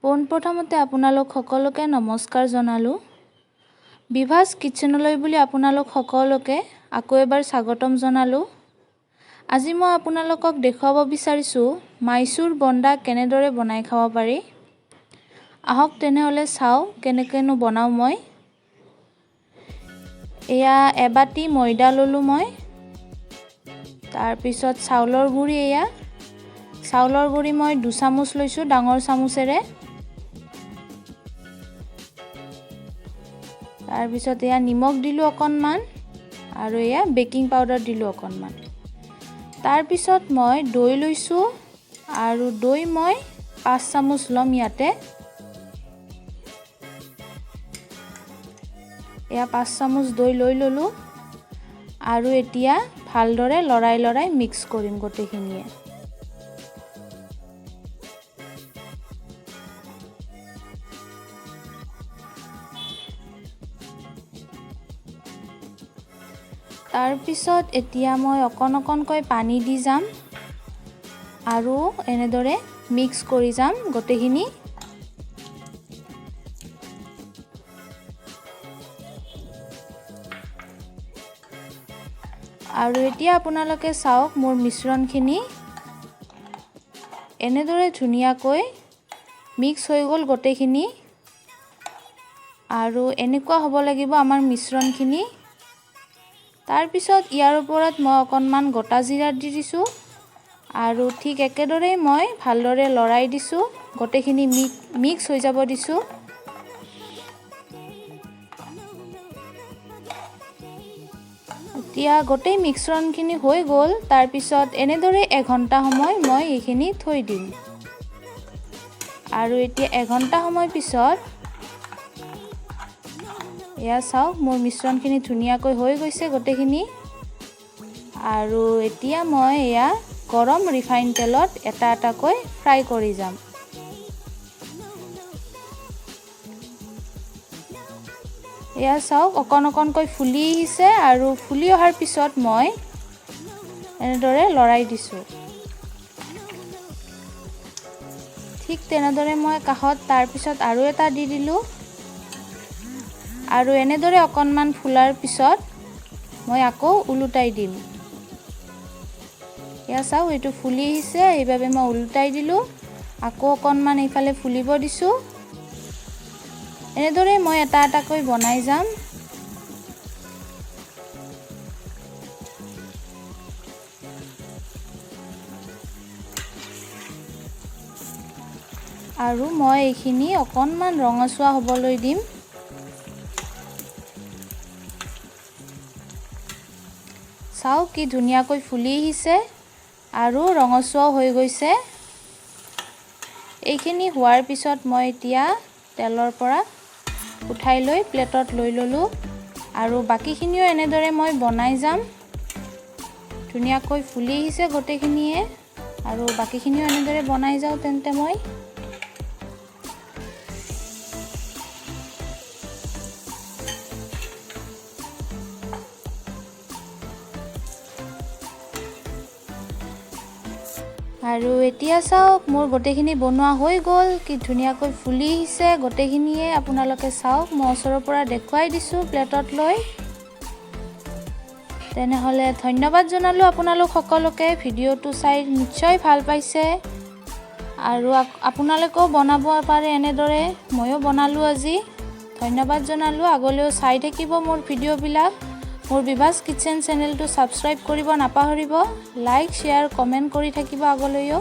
পোনপ্ৰথমতে আপোনালোক সকলোকে নমস্কাৰ জনালোঁ। বিভাছ কিচেনলৈ বুলি আপোনালোক সকলোকে আকৌ এবাৰ স্বাগতম জনালোঁ। আজি মই আপোনালোকক দেখুৱাব বিচাৰিছোঁ মাইসুৰ বন্দা কেনেদৰে বনাই খাব পাৰি। আহক তেনেহ'লে চাওঁ কেনেকৈনো বনাওঁ মই। এয়া এবাটি ময়দা ললোঁ মই। তাৰপিছত চাউলৰ গুড়ি এয়া চাউলৰ গুড়ি মই 2 চামুচ লৈছোঁ ডাঙৰ চামুচেৰে। তাৰপিছত এয়া নিমখ দিলোঁ অকণমান আৰু এয়া বেকিং পাউডাৰ দিলোঁ অকণমান। তাৰপিছত মই দৈ লৈছোঁ আৰু দৈ মই 5 চামুচ ল'ম ইয়াতে। এয়া 5 চামুচ দৈ লৈ ল'লোঁ আৰু এতিয়া ভালদৰে লৰাই মিক্স কৰিম গোটেইখিনিয়ে। তাৰপিছত এতিয়া মই অকণকৈ পানী দি যাম আৰু এনেদৰে মিক্স কৰি যাম গোটেইখিনি। আৰু এতিয়া আপোনালোকে চাওক মোৰ মিশ্ৰণখিনি এনেদৰে ধুনীয়াকৈ মিক্স হৈ গ'ল গোটেইখিনি। আৰু এনেকুৱা হ'ব লাগিব আমাৰ মিশ্ৰণখিনি। তাৰপিছত ইয়াৰ ওপৰত মই অকণমান গোটা জিৰা দি দিছোঁ আৰু ঠিক একেদৰে মই ভালদৰে লৰাই দিছোঁ, গোটেইখিনি মিক্স হৈ যাব দিছোঁ। এতিয়া গোটেই মিশ্ৰণখিনি হৈ গ'ল। তাৰপিছত এনেদৰে 1 ঘণ্টা সময় মই এইখিনি থৈ দিম। আৰু এতিয়া 1 ঘণ্টা সময় পিছত এয়া চাওক মোৰ মিশ্ৰণখিনি ধুনীয়াকৈ হৈ গৈছে গোটেইখিনি। আৰু এতিয়া মই এয়া গৰম ৰিফাইন তেলত এটা এটাকৈ ফ্ৰাই কৰি যাম। এয়া চাওক অকণকৈ ফুলি আহিছে আৰু ফুলি অহাৰ পিছত মই এনেদৰে লৰাই দিছোঁ। ঠিক তেনেদৰে মই কাষত তাৰপিছত আৰু এটা দি দিলোঁ আৰু এনেদৰে অকণমান ফুলাৰ পিছত মই আকৌ উলুটাই দিম। এয়া চাওক এইটো ফুলি আহিছে, সেইবাবে মই উলুটাই দিলোঁ। আকৌ অকণমান এইফালে ফুলিব দিছোঁ। এনেদৰে মই এটা এটাকৈ বনাই যাম। আৰু মই এইখিনি অকণমান ৰঙচুৱা হ'বলৈ দিম। চাওক কি ধুনীয়াকৈ ফুলি আহিছে আৰু ৰঙচুৱাও হৈ গৈছে। এইখিনি হোৱাৰ পিছত মই এতিয়া তেলৰ পৰা উঠাই লৈ প্লেটত লৈ ল'লোঁ আৰু বাকীখিনিও এনেদৰে মই বনাই যাম। ধুনীয়াকৈ ফুলি আহিছে গোটেইখিনিয়ে আৰু বাকীখিনিও এনেদৰে বনাই যাওঁ তেন্তে মই। আৰু এতিয়া চাওক মোৰ গোটেইখিনি বনোৱা হৈ গ'ল। কি ধুনীয়াকৈ ফুলি আহিছে গোটেইখিনিয়ে। আপোনালোকে চাওক মই ওচৰৰ পৰা দেখুৱাই দিছোঁ প্লেটত লৈ। তেনেহ'লে ধন্যবাদ জনালোঁ আপোনালোক সকলোকে। ভিডিঅ'টো চাই নিশ্চয় ভাল পাইছে আৰু আপোনালোকেও বনাব পাৰে এনেদৰে। ময়ো বনালোঁ আজি। ধন্যবাদ জনালোঁ। আগলৈও চাই থাকিব মোৰ ভিডিঅ'বিলাক। মোৰ বিভাছ কিচেন চেনেলটো ছাবস্ক্ৰাইব কৰিব নাপাহৰিব। লাইক, শ্বেয়াৰ, কমেণ্ট কৰি থাকিব আগলৈও।